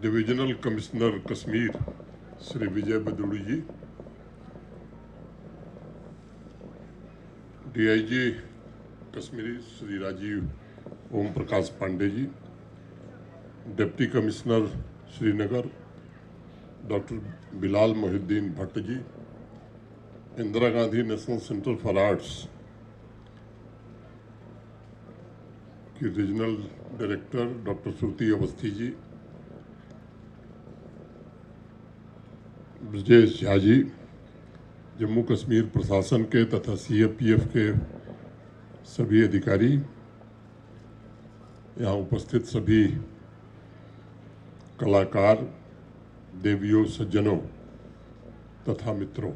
Divisional commissioner Kashmir Shri Vijay Baduri ji, DIG Kashmiri Shri Rajiv Om Prakash Pande ji, deputy commissioner Srinagar doctor Bilal Mohiuddin Bhat ji, Indira Gandhi national centre for arts की regional director doctor Shruti Awasthi ji, Brajesh Jha ji, Jammu Kashmir प्रशासन के तथा CAPF के सभी अधिकारी, यहाँ उपस्थित सभी कलाकार, देवियों, सज्जनों तथा मित्रों,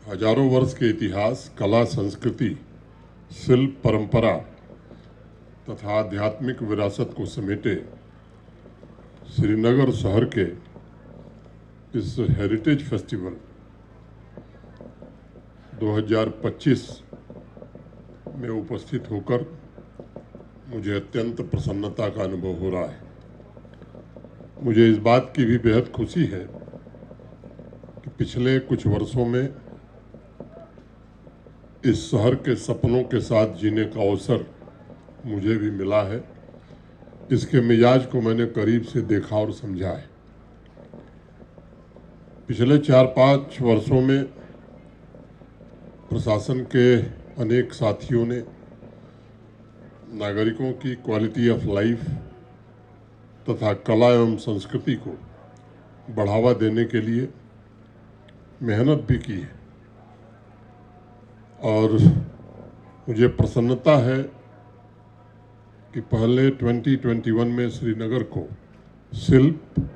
हजारों वर्ष के इतिहास, कला, संस्कृति, शिल्प, परंपरा तथा आध्यात्मिक विरासत को समेटे श्रीनगर शहर के इस हेरिटेज फेस्टिवल 2025 में उपस्थित होकर मुझे अत्यंत प्रसन्नता का अनुभव हो रहा है। मुझे इस बात की भी बेहद खुशी है कि पिछले कुछ वर्षों में इस शहर के सपनों के साथ जीने का अवसर मुझे भी मिला है। इसके मिजाज को मैंने करीब से देखा और समझा है। पिछले 4-5 वर्षों में प्रशासन के अनेक साथियों ने नागरिकों की क्वालिटी ऑफ लाइफ तथा कला एवं संस्कृति को बढ़ावा देने के लिए मेहनत भी की है और मुझे प्रसन्नता है कि पहले 2021 में श्रीनगर को शिल्प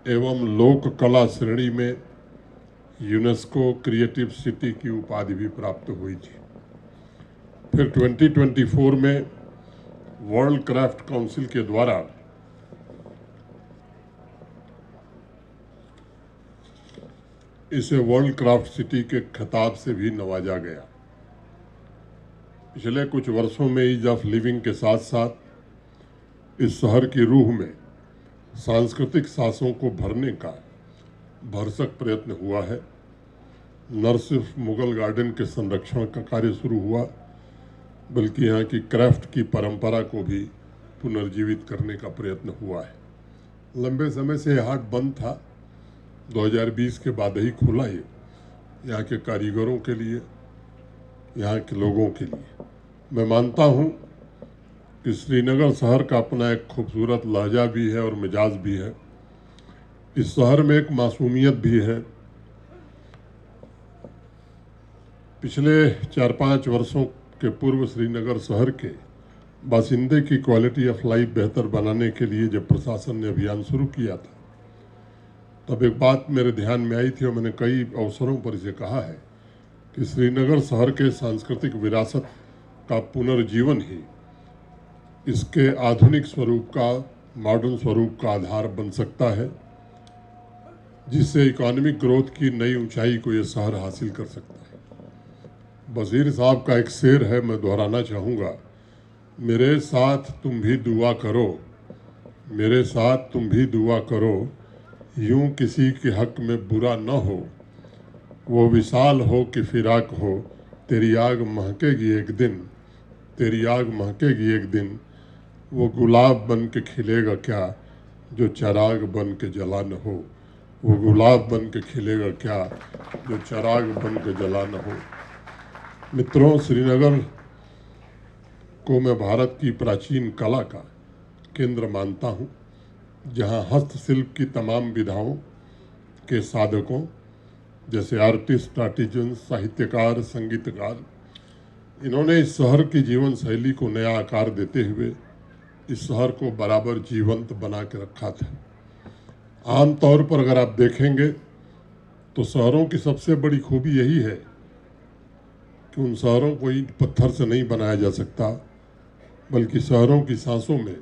एवं लोक कला श्रेणी में यूनेस्को क्रिएटिव सिटी की उपाधि भी प्राप्त हुई थी। फिर 2024 में वर्ल्ड क्राफ्ट काउंसिल के द्वारा इसे वर्ल्ड क्राफ्ट सिटी के खिताब से भी नवाजा गया। पिछले कुछ वर्षों में ईज ऑफ लिविंग के साथ साथ इस शहर की रूह में सांस्कृतिक सांसों को भरने का भरसक प्रयत्न हुआ है। न सिर्फ मुगल गार्डन के संरक्षण का कार्य शुरू हुआ, बल्कि यहाँ की क्राफ्ट की परंपरा को भी पुनर्जीवित करने का प्रयत्न हुआ है। लंबे समय से यह हाट बंद था, 2020 के बाद ही खुला ये, यहाँ के कारीगरों के लिए, यहाँ के लोगों के लिए। मैं मानता हूँ कि श्रीनगर शहर का अपना एक खूबसूरत लहजा भी है और मिजाज भी है। इस शहर में एक मासूमियत भी है। पिछले 4-5 वर्षों के पूर्व श्रीनगर शहर के बासिंदे की क्वालिटी ऑफ लाइफ बेहतर बनाने के लिए जब प्रशासन ने अभियान शुरू किया था, तब एक बात मेरे ध्यान में आई थी और मैंने कई अवसरों पर इसे कहा है कि श्रीनगर शहर के सांस्कृतिक विरासत का पुनर्जीवन ही इसके आधुनिक स्वरूप का, मॉडर्न स्वरूप का आधार बन सकता है, जिससे इकोनॉमिक ग्रोथ की नई ऊंचाई को यह शहर हासिल कर सकता है। वजीर साहब का एक शेर है, मैं दोहराना चाहूँगा, मेरे साथ तुम भी दुआ करो, मेरे साथ तुम भी दुआ करो, यूं किसी के हक में बुरा न हो, वो विशाल हो कि फिराक हो, तेरी आग महकेगी एक दिन, तेरी आग महकेगी एक दिन, वो गुलाब बन के खिलेगा क्या जो चराग बन के जला न हो, वो गुलाब बन के खिलेगा क्या जो चराग बन के जला न हो। मित्रों, श्रीनगर को मैं भारत की प्राचीन कला का केंद्र मानता हूँ, जहाँ हस्तशिल्प की तमाम विधाओं के साधकों जैसे आर्टिस्ट, आर्टिजन, साहित्यकार, संगीतकार, इन्होंने इस शहर की जीवन शैली को नया आकार देते हुए इस शहर को बराबर जीवंत बना के रखा था। आम तौर पर अगर आप देखेंगे तो शहरों की सबसे बड़ी खूबी यही है कि उन शहरों को ईंट पत्थर से नहीं बनाया जा सकता, बल्कि शहरों की सांसों में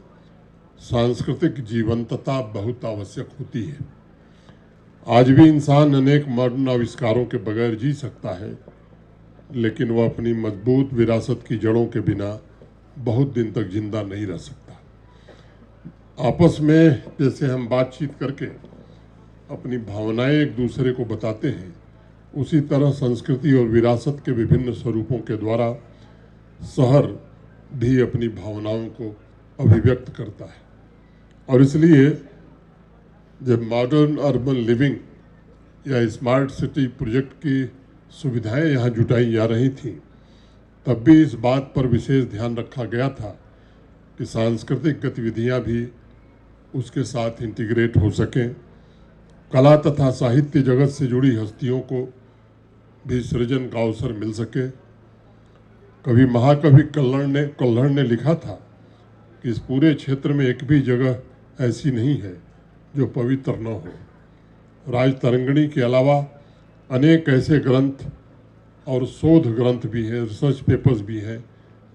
सांस्कृतिक जीवंतता बहुत आवश्यक होती है। आज भी इंसान अनेक मॉडर्न आविष्कारों के बगैर जी सकता है, लेकिन वह अपनी मजबूत विरासत की जड़ों के बिना बहुत दिन तक जिंदा नहीं रह सकता। आपस में जैसे हम बातचीत करके अपनी भावनाएं एक दूसरे को बताते हैं, उसी तरह संस्कृति और विरासत के विभिन्न स्वरूपों के द्वारा शहर भी अपनी भावनाओं को अभिव्यक्त करता है। और इसलिए जब मॉडर्न अर्बन लिविंग या स्मार्ट सिटी प्रोजेक्ट की सुविधाएं यहाँ जुटाई जा रही थीं, तब भी इस बात पर विशेष ध्यान रखा गया था कि सांस्कृतिक गतिविधियाँ भी उसके साथ इंटीग्रेट हो सकें, कला तथा साहित्य जगत से जुड़ी हस्तियों को भी सृजन का अवसर मिल सके। कवि महाकवि कल्हड़ ने लिखा था कि इस पूरे क्षेत्र में एक भी जगह ऐसी नहीं है जो पवित्र न हो। राजतरंगिणी के अलावा अनेक ऐसे ग्रंथ और शोध ग्रंथ भी हैं, रिसर्च पेपर्स भी हैं,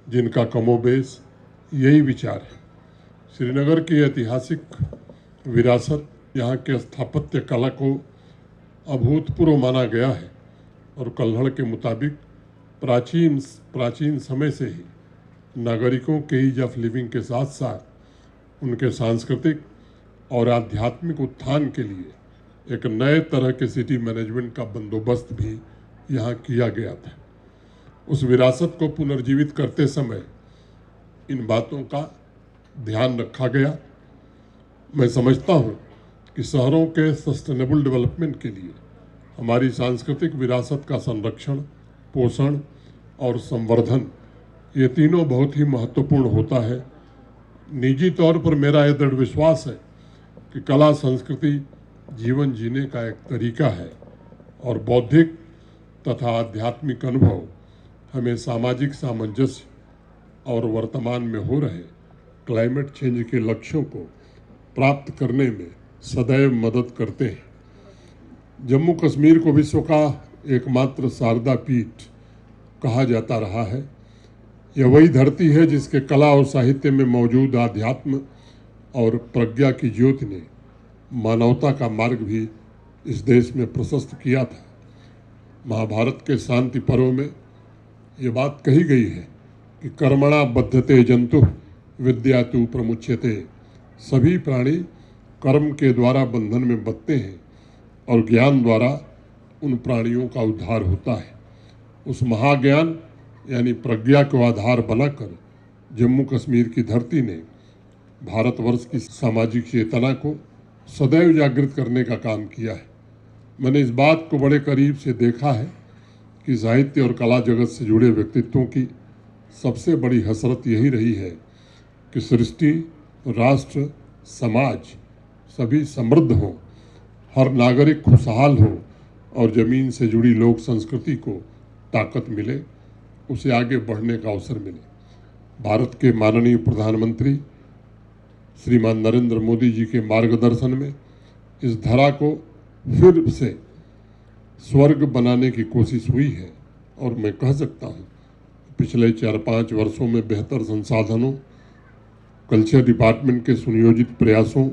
जिनका कमोबेश यही विचार है। श्रीनगर की ऐतिहासिक विरासत, यहाँ के स्थापत्य कला को अभूतपूर्व माना गया है और कल्हड़ के मुताबिक प्राचीन समय से ही नागरिकों के ईज ऑफ लिविंग के साथ साथ उनके सांस्कृतिक और आध्यात्मिक उत्थान के लिए एक नए तरह के सिटी मैनेजमेंट का बंदोबस्त भी यहाँ किया गया था। उस विरासत को पुनर्जीवित करते समय इन बातों का ध्यान रखा गया। मैं समझता हूँ कि शहरों के सस्टेनेबल डेवलपमेंट के लिए हमारी सांस्कृतिक विरासत का संरक्षण, पोषण और संवर्धन, ये तीनों बहुत ही महत्वपूर्ण होता है। निजी तौर पर मेरा यह दृढ़ विश्वास है कि कला संस्कृति जीवन जीने का एक तरीका है और बौद्धिक तथा आध्यात्मिक अनुभव हमें सामाजिक सामंजस्य और वर्तमान में हो रहे क्लाइमेट चेंज के लक्ष्यों को प्राप्त करने में सदैव मदद करते हैं। जम्मू कश्मीर को विश्व का एकमात्र शारदा पीठ कहा जाता रहा है। यह वही धरती है जिसके कला और साहित्य में मौजूद आध्यात्म और प्रज्ञा की ज्योति ने मानवता का मार्ग भी इस देश में प्रशस्त किया था। महाभारत के शांति पर्व में ये बात कही गई है कि कर्मणा बद्धते जंतु विद्या तु प्रमुच्यते। सभी प्राणी कर्म के द्वारा बंधन में बंधते हैं और ज्ञान द्वारा उन प्राणियों का उद्धार होता है। उस महाज्ञान यानी प्रज्ञा को आधार बनाकर जम्मू कश्मीर की धरती ने भारतवर्ष की सामाजिक चेतना को सदैव जागृत करने का काम किया है। मैंने इस बात को बड़े करीब से देखा है कि साहित्य और कला जगत से जुड़े व्यक्तित्वों की सबसे बड़ी हसरत यही रही है कि सृष्टि, राष्ट्र, समाज सभी समृद्ध हों, हर नागरिक खुशहाल हो और ज़मीन से जुड़ी लोक संस्कृति को ताकत मिले, उसे आगे बढ़ने का अवसर मिले। भारत के माननीय प्रधानमंत्री श्रीमान नरेंद्र मोदी जी के मार्गदर्शन में इस धरा को फिर से स्वर्ग बनाने की कोशिश हुई है और मैं कह सकता हूँ पिछले 4-5 वर्षों में बेहतर संसाधनों, कल्चर डिपार्टमेंट के सुनियोजित प्रयासों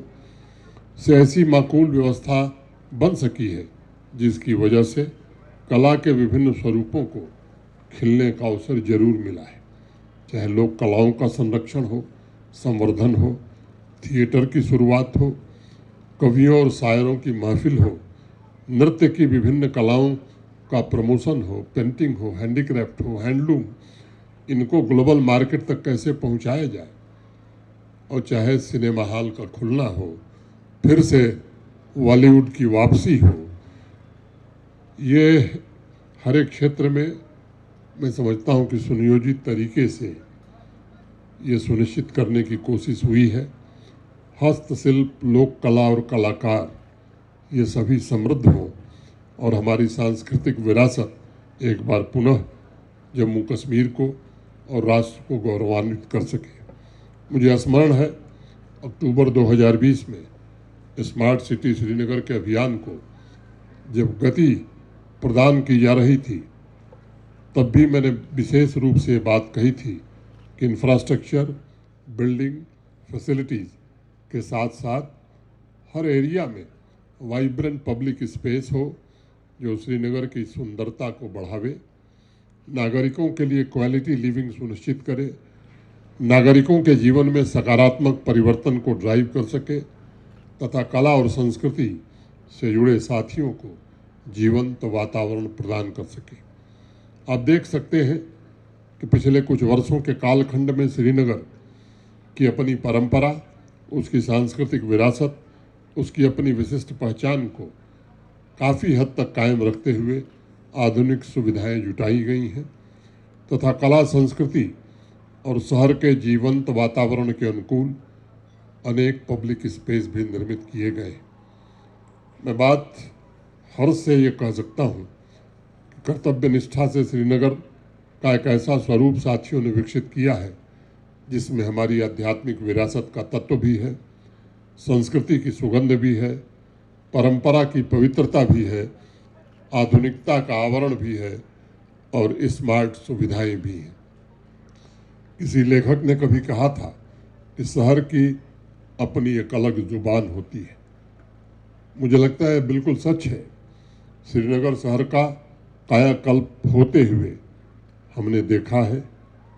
से ऐसी माकूल व्यवस्था बन सकी है जिसकी वजह से कला के विभिन्न स्वरूपों को खिलने का अवसर जरूर मिला है। चाहे लोक कलाओं का संरक्षण हो, संवर्धन हो, थिएटर की शुरुआत हो, कवियों और शायरों की महफिल हो, नृत्य की विभिन्न कलाओं का प्रमोशन हो, पेंटिंग हो, हैंडीक्राफ्ट हो, हैंडलूम, इनको ग्लोबल मार्केट तक कैसे पहुंचाया जाए, और चाहे सिनेमा हॉल का खुलना हो, फिर से बॉलीवुड की वापसी हो, ये हर एक क्षेत्र में मैं समझता हूँ कि सुनियोजित तरीके से ये सुनिश्चित करने की कोशिश हुई है। हस्तशिल्प, लोक कला और कलाकार ये सभी समृद्ध हों और हमारी सांस्कृतिक विरासत एक बार पुनः जम्मू कश्मीर को और राष्ट्र को गौरवान्वित कर सके। मुझे स्मरण है अक्टूबर 2020 में स्मार्ट सिटी श्रीनगर के अभियान को जब गति प्रदान की जा रही थी, तब भी मैंने विशेष रूप से बात कही थी कि इंफ्रास्ट्रक्चर, बिल्डिंग, फैसिलिटीज़ के साथ साथ हर एरिया में वाइब्रेंट पब्लिक स्पेस हो जो श्रीनगर की सुंदरता को बढ़ावे, नागरिकों के लिए क्वालिटी लिविंग सुनिश्चित करे, नागरिकों के जीवन में सकारात्मक परिवर्तन को ड्राइव कर सके तथा कला और संस्कृति से जुड़े साथियों को जीवंत वातावरण प्रदान कर सके। आप देख सकते हैं कि पिछले कुछ वर्षों के कालखंड में श्रीनगर की अपनी परंपरा, उसकी सांस्कृतिक विरासत, उसकी अपनी विशिष्ट पहचान को काफ़ी हद तक कायम रखते हुए आधुनिक सुविधाएं जुटाई गई हैं तथा कला, संस्कृति और शहर के जीवंत वातावरण के अनुकूल अनेक पब्लिक स्पेस भी निर्मित किए गए। मैं बात हर्ष से ये कह सकता हूँ कि कर्तव्य निष्ठा से श्रीनगर का एक ऐसा स्वरूप साथियों ने विकसित किया है जिसमें हमारी आध्यात्मिक विरासत का तत्व भी है, संस्कृति की सुगंध भी है, परंपरा की पवित्रता भी है, आधुनिकता का आवरण भी है और स्मार्ट सुविधाएं भी हैं। किसी लेखक ने कभी कहा था कि शहर की अपनी एक अलग जुबान होती है। मुझे लगता है बिल्कुल सच है। श्रीनगर शहर का कायाकल्प होते हुए हमने देखा है,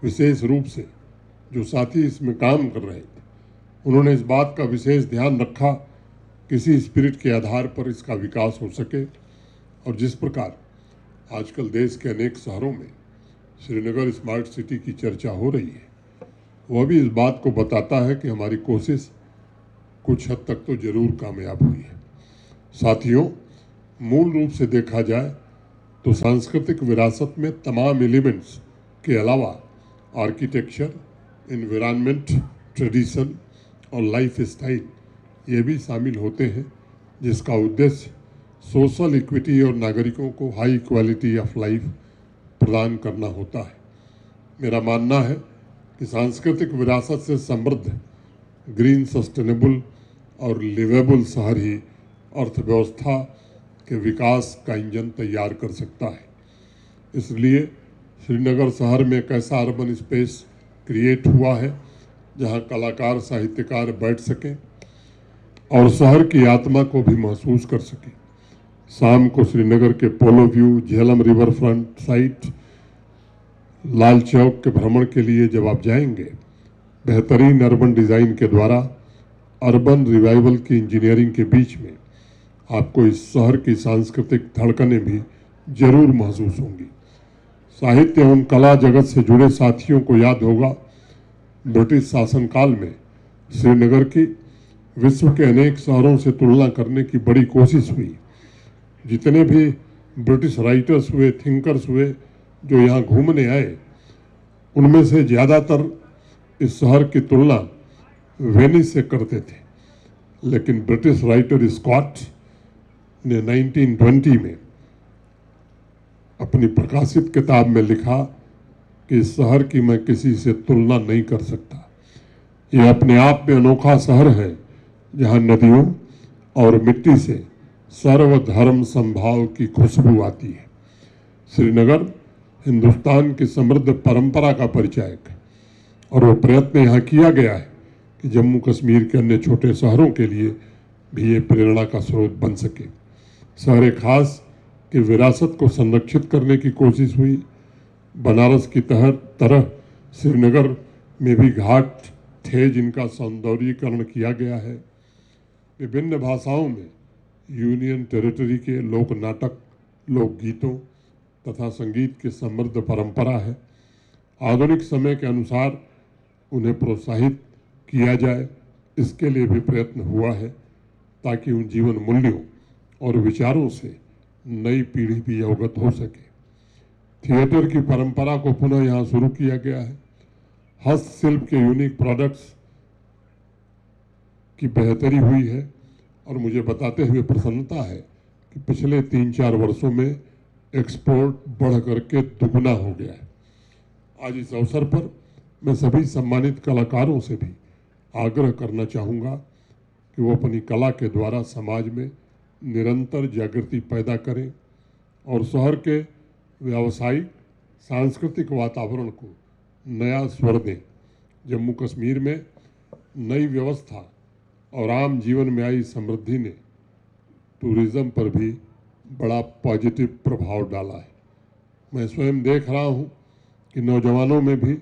विशेष रूप से जो साथी इसमें काम कर रहे थे उन्होंने इस बात का विशेष ध्यान रखा किसी स्पिरिट के आधार पर इसका विकास हो सके। और जिस प्रकार आजकल देश के अनेक शहरों में श्रीनगर स्मार्ट सिटी की चर्चा हो रही है, वह भी इस बात को बताता है कि हमारी कोशिश कुछ हद तक तो जरूर कामयाब हुई है। साथियों, मूल रूप से देखा जाए तो सांस्कृतिक विरासत में तमाम एलिमेंट्स के अलावा आर्किटेक्चर, एनवायरनमेंट, ट्रेडिशन और लाइफ स्टाइल ये भी शामिल होते हैं, जिसका उद्देश्य सोशल इक्विटी और नागरिकों को हाई क्वालिटी ऑफ लाइफ प्रदान करना होता है। मेरा मानना है कि सांस्कृतिक विरासत से समृद्ध, ग्रीन, सस्टेनेबल और लिवेबल शहर ही अर्थव्यवस्था के विकास का इंजन तैयार कर सकता है। इसलिए श्रीनगर शहर में एक ऐसा अर्बन स्पेस क्रिएट हुआ है जहां कलाकार, साहित्यकार बैठ सकें और शहर की आत्मा को भी महसूस कर सकें। शाम को श्रीनगर के polo view, Jhelum river front site, Lal Chowk के भ्रमण के लिए जब आप जाएंगे, बेहतरीन अर्बन डिज़ाइन के द्वारा अर्बन रिवाइवल की इंजीनियरिंग के बीच में आपको इस शहर की सांस्कृतिक धड़कनें भी जरूर महसूस होंगी। साहित्य एवं कला जगत से जुड़े साथियों को याद होगा, ब्रिटिश शासनकाल में श्रीनगर की विश्व के अनेक शहरों से तुलना करने की बड़ी कोशिश हुई। जितने भी ब्रिटिश राइटर्स हुए, थिंकर्स हुए जो यहाँ घूमने आए, उनमें से ज़्यादातर इस शहर की तुलना वेनिस से करते थे। लेकिन ब्रिटिश राइटर स्कॉट ने 1920 में अपनी प्रकाशित किताब में लिखा कि इस शहर की मैं किसी से तुलना नहीं कर सकता। यह अपने आप में अनोखा शहर है जहाँ नदियों और मिट्टी से सर्वधर्म संभाव की खुशबू आती है। श्रीनगर हिंदुस्तान की समृद्ध परंपरा का परिचायक है और वो प्रयत्न यहाँ किया गया है कि जम्मू कश्मीर के अन्य छोटे शहरों के लिए भी ये प्रेरणा का स्रोत बन सके। शहर खास की विरासत को संरक्षित करने की कोशिश हुई। बनारस की तरह श्रीनगर में भी घाट थे जिनका सौंदर्यीकरण किया गया है। विभिन्न भाषाओं में यूनियन टेरिटरी के लोक नाटक, लोकगीतों तथा संगीत की समृद्ध परंपरा है। आधुनिक समय के अनुसार उन्हें प्रोत्साहित किया जाए, इसके लिए भी प्रयत्न हुआ है ताकि उन जीवन मूल्यों और विचारों से नई पीढ़ी भी अवगत हो सके। थिएटर की परंपरा को पुनः यहाँ शुरू किया गया है। हस्तशिल्प के यूनिक प्रोडक्ट्स की बेहतरी हुई है और मुझे बताते हुए प्रसन्नता है कि पिछले 3-4 वर्षों में एक्सपोर्ट बढ़ करके दुगना हो गया है। आज इस अवसर पर मैं सभी सम्मानित कलाकारों से भी आग्रह करना चाहूँगा कि वो अपनी कला के द्वारा समाज में निरंतर जागृति पैदा करें और शहर के व्यावसायिक सांस्कृतिक वातावरण को नया स्वर दें। जम्मू कश्मीर में नई व्यवस्था और आम जीवन में आई समृद्धि ने टूरिज़्म पर भी बड़ा पॉजिटिव प्रभाव डाला है। मैं स्वयं देख रहा हूँ कि नौजवानों में भी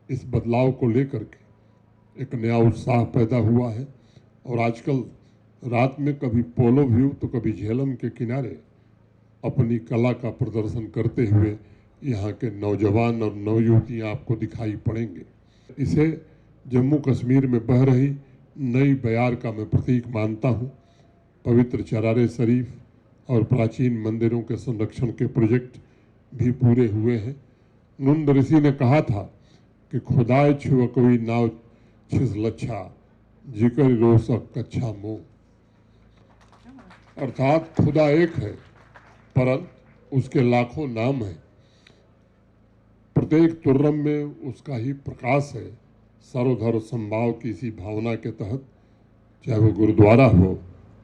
इस बदलाव को लेकर के एक नया उत्साह पैदा हुआ है और आजकल रात में कभी पोलो व्यू तो कभी झेलम के किनारे अपनी कला का प्रदर्शन करते हुए यहाँ के नौजवान और नवयुवतियाँ आपको दिखाई पड़ेंगे। इसे जम्मू कश्मीर में बह रही नई बयार का मैं प्रतीक मानता हूँ। पवित्र चरारे शरीफ और प्राचीन मंदिरों के संरक्षण के प्रोजेक्ट भी पूरे हुए हैं। नंद ऋषि ने कहा था कि खुदाए छुआ कोई नाव छिस लच्छा जिकर रोसक कच्छा मोह, अर्थात खुदा एक है परंतु उसके लाखों नाम हैं। प्रत्येक तुर्रम में उसका ही प्रकाश है। सर्वधर्म समभाव की इसी भावना के तहत चाहे वो गुरुद्वारा हो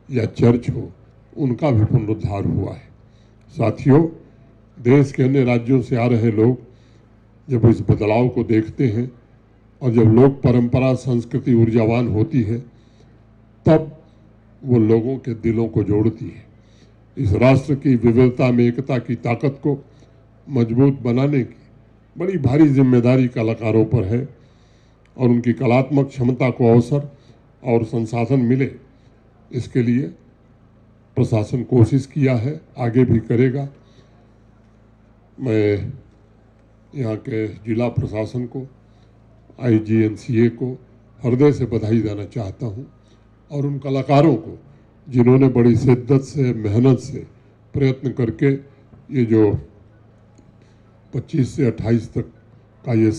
या चर्च हो, उनका भी पुनरुद्धार हुआ है। साथियों, देश के अन्य राज्यों से आ रहे लोग जब इस बदलाव को देखते हैं और जब लोक परंपरा संस्कृति ऊर्जावान होती है, तब वो लोगों के दिलों को जोड़ती है। इस राष्ट्र की विविधता में एकता की ताकत को मजबूत बनाने की बड़ी भारी जिम्मेदारी कलाकारों पर है और उनकी कलात्मक क्षमता को अवसर और संसाधन मिले, इसके लिए प्रशासन कोशिश किया है, आगे भी करेगा। मैं यहाँ के जिला प्रशासन को, IGNCA को हृदय से बधाई देना चाहता हूँ और उन कलाकारों को जिन्होंने बड़ी शिद्दत से, मेहनत से, प्रयत्न करके ये जो 25 से 28 तक का ये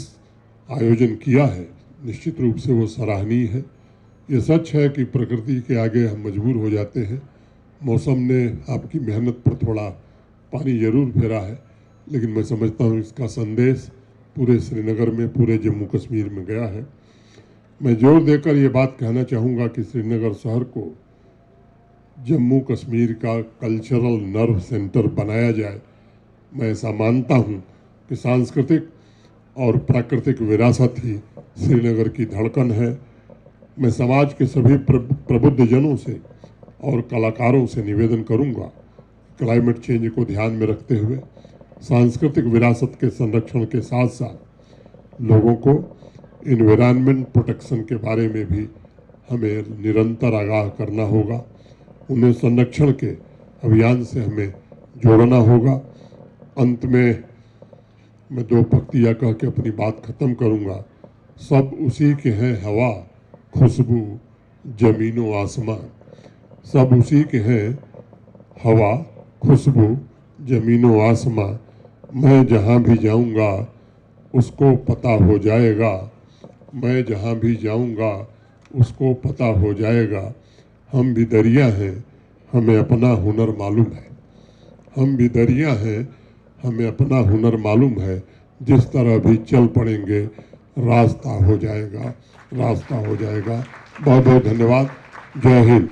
आयोजन किया है, निश्चित रूप से वो सराहनीय है। ये सच है कि प्रकृति के आगे हम मजबूर हो जाते हैं। मौसम ने आपकी मेहनत पर थोड़ा पानी जरूर फेरा है, लेकिन मैं समझता हूँ इसका संदेश पूरे श्रीनगर में, पूरे जम्मू कश्मीर में गया है। मैं जोर देकर ये बात कहना चाहूँगा कि श्रीनगर शहर को जम्मू कश्मीर का कल्चरल नर्व सेंटर बनाया जाए। मैं ऐसा मानता हूँ कि सांस्कृतिक और प्राकृतिक विरासत ही श्रीनगर की धड़कन है। मैं समाज के सभी प्रबुद्ध जनों से और कलाकारों से निवेदन करूँगा, क्लाइमेट चेंज को ध्यान में रखते हुए सांस्कृतिक विरासत के संरक्षण के साथ साथ लोगों को इन्वायरमेंट प्रोटेक्शन के बारे में भी हमें निरंतर आगाह करना होगा। उन्हें संरक्षण के अभियान से हमें जोड़ना होगा। अंत में मैं दो पंक्तियाँ कह के अपनी बात खत्म करूँगा। सब उसी के हैं हवा, खुशबू, जमीनो आसमां। सब उसी के हैं हवा, खुशबू, जमीनो आसमां। मैं जहाँ भी जाऊँगा उसको पता हो जाएगा। मैं जहाँ भी जाऊँगा उसको पता हो जाएगा। हम भी दरिया हैं, हमें अपना हुनर मालूम है। हम भी दरिया हैं, हमें अपना हुनर मालूम है। जिस तरह भी चल पड़ेंगे रास्ता हो जाएगा, रास्ता हो जाएगा। बहुत बहुत धन्यवाद। जय हिंद।